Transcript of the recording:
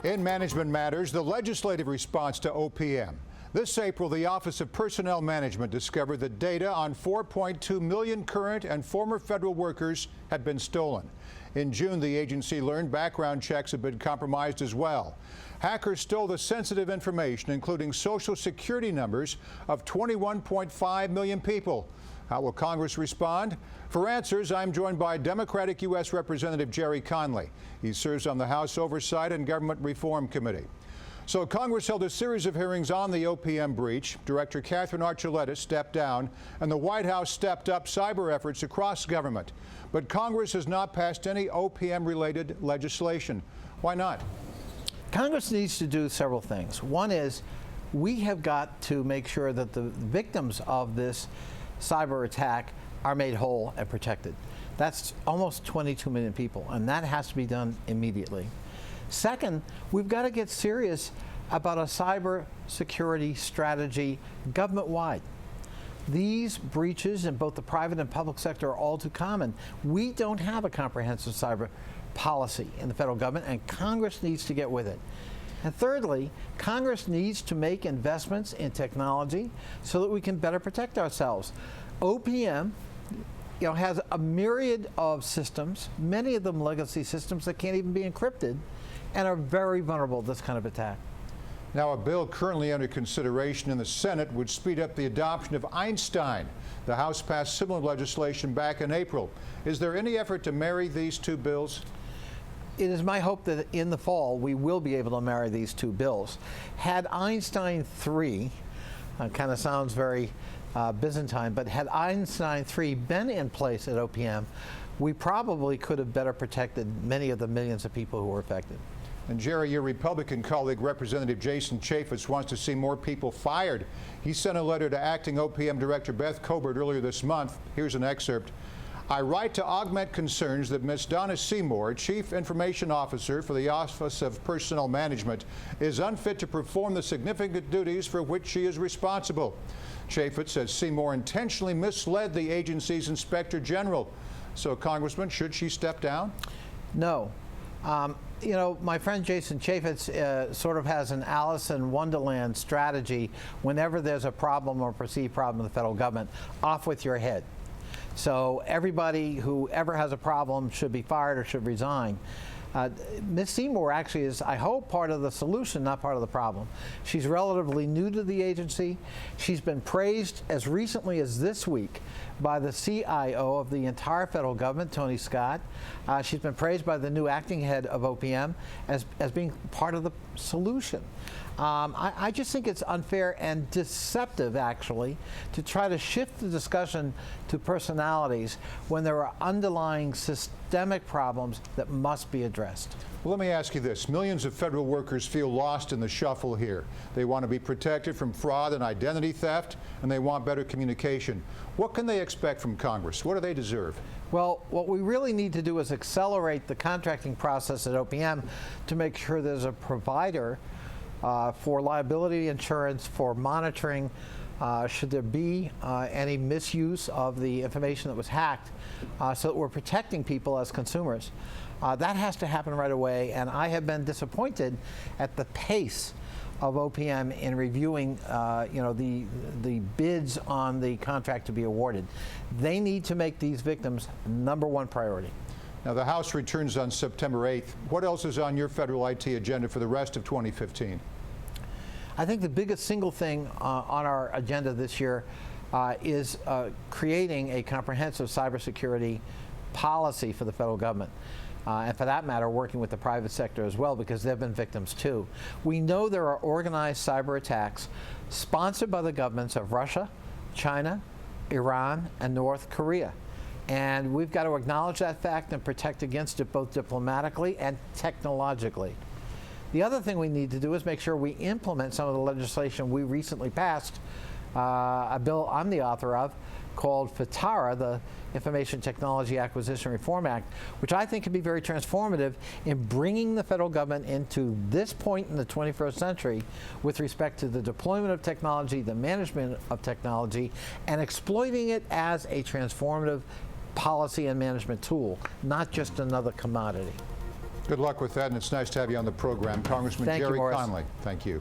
In management matters, the legislative response to OPM. This April, the Office of Personnel Management discovered that data on 4.2 million current and former federal workers had been stolen. In June, the agency learned background checks had been compromised as well. Hackers stole the sensitive information, including Social Security numbers of 21.5 million people. How will Congress respond? For answers, I'm joined by Democratic U.S. Representative Gerry Connolly. He serves on the House Oversight and Government Reform Committee. So Congress held a series of hearings on the OPM breach. Director Catherine Archuleta stepped down, and the White House stepped up cyber efforts across government. But Congress has not passed any OPM-related legislation. Why not? Congress needs to do several things. One is we have got to make sure that the victims of this cyber attack are made whole and protected. That's almost 22 million people, and that has to be done immediately. Second, we've got to get serious about a cyber security strategy government-wide. These breaches in both the private and public sector are all too common. We don't have a comprehensive cyber policy in the federal government, and Congress needs to get with it. And thirdly, Congress needs to make investments in technology so that we can better protect ourselves. OPM has a myriad of systems, many of them legacy systems that can't even be encrypted and are very vulnerable to this kind of attack. Now, a bill currently under consideration in the Senate would speed up the adoption of Einstein. The House passed similar legislation back in April. Is there any effort to marry these two bills? It is my hope that in the fall we will be able to marry these two bills. Had Einstein 3, kind of sounds very Byzantine, but had Einstein 3 been in place at OPM, we probably could have better protected many of the millions of people who were affected. And Gerry, your Republican colleague, Representative Jason Chaffetz, wants to see more people fired. He sent a letter to acting OPM Director Beth Cobert earlier this month. Here's an excerpt. I write to augment concerns that Ms. Donna Seymour, Chief Information Officer for the Office of Personnel Management, is unfit to perform the significant duties for which she is responsible. Chaffetz says Seymour intentionally misled the agency's Inspector General. So, Congressman, should she step down? No. My friend Jason Chaffetz sort of has an Alice in Wonderland strategy. Whenever there's a problem or perceived problem in the federal government, off with your head. So everybody who ever has a problem should be fired or should resign. Ms. Seymour actually is, I hope, part of the solution, not part of the problem. She's relatively new to the agency. She's been praised as recently as this week by the CIO of the entire federal government, Tony Scott. She's been praised by the new acting head of OPM as being part of the solution. I just think it's unfair and deceptive, actually, to try to shift the discussion to personalities when there are underlying systemic problems that must be addressed. Well, let me ask you this. Millions of federal workers feel lost in the shuffle here. They want to be protected from fraud and identity theft, and they want better communication. What can they expect from Congress? What do they deserve? Well, what we really need to do is accelerate the contracting process at OPM to make sure there's a provider for liability insurance, for monitoring, should there be any misuse of the information that was hacked, so that we're protecting people as consumers. That has to happen right away, and I have been disappointed at the pace of OPM in reviewing the bids on the contract to be awarded. They need to make these victims #1 priority. Now, the House returns on September 8th. What else is on your federal IT agenda for the rest of 2015? I think the biggest single thing on our agenda this year is creating a comprehensive cybersecurity policy for the federal government. And for that matter, working with the private sector as well, because they've been victims too. We know there are organized cyber attacks sponsored by the governments of Russia, China, Iran, and North Korea. And we've got to acknowledge that fact and protect against it both diplomatically and technologically. The other thing we need to do is make sure we implement some of the legislation we recently passed, a bill I'm the author of, called FITARA, the Information Technology Acquisition Reform Act, which I think can be very transformative in bringing the federal government into this point in the 21st century with respect to the deployment of technology, the management of technology, and exploiting it as a transformative policy and management tool, not just another commodity. Good luck with that, and it's nice to have you on the program. Congressman Thank you, Gerry Morris. Connolly. Thank you.